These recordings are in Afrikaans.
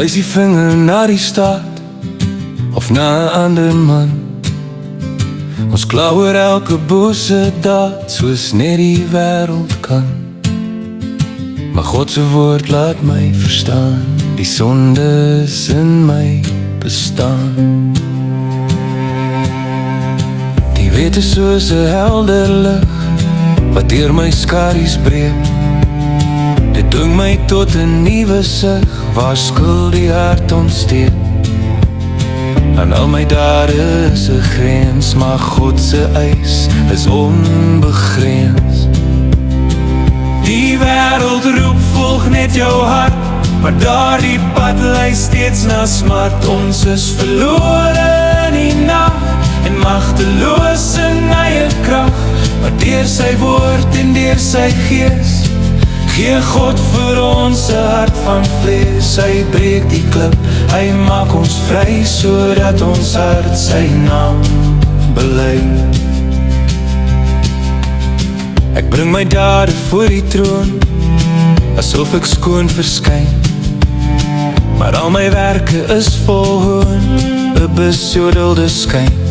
Wys die vinger na die staat of na 'n ander man. Ons kla oor elke bose daad soos net die wêreld kan. Maar God se woord laat my verstaan, die sonde is in my bestaan. Die wet is soos 'n helder lig wat deur my skaries breek. Dit dwing my tot 'n nuwe sig waar skuld die hart ontsteek. Aan al my dade is 'n grens, maar God se eis is onbegrens. Die wêreld roep, volg net jou hart, maar daardie pad lei steeds na smart. Ons is verlore in die nag en magteloos in eie krag, maar deur sy woord en deur sy gees gee God vir ons 'n hart van vlees. Hy breek die klip, hy maak ons vry, sodat ons hart sy naam bely. Ek bring my dade voor die troon, asof ek skoon verskyn. Maar al my werke is vol hoon, 'n besodelde skyn.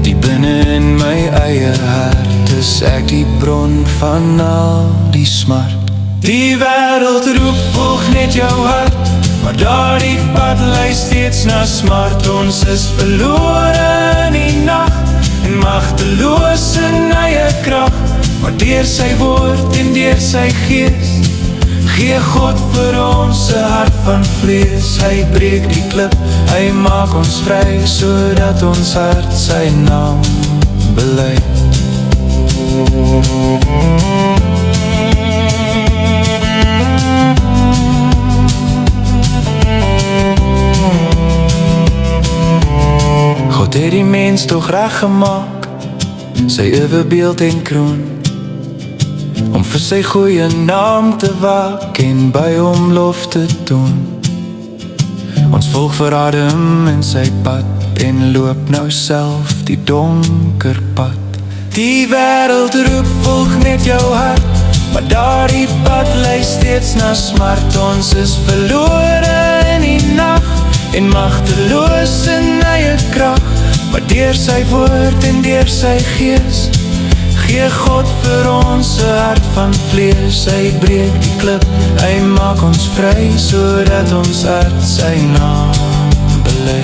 Die binne in my eie hart is ek die bron van al die smart. Die wêreld roep, volg net jou hart, maar daardie pad lei steeds na smart. Ons is verlore in die nag en magteloos in eie krag, maar deur sy woord en deur sy gees gee God vir ons 'n hart van vlees. Hy breek die klip, hy maak ons vry, sodat ons hart sy naam bely. God het die mens tog reg gemaak, sy ewebeeld en kroon, om vir sy goeie naam te waak en by hom lof te doen. Ons volg vir Adam in sy pad en loop nou self die donker pad. Die wêreld roep, volg net jou hart, maar daardie pad lei steeds na smart. Ons is verlore in die nag en magteloos in eie krag, maar deur sy woord en deur sy gees gee God vir ons 'n hart van vlees. Hy breek die klip, hy maak ons vry, sodat ons hart sy naam bely.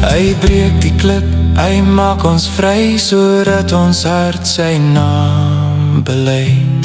Hy breek die klip, hy maak ons vry, sodat ons hart sy naam bely.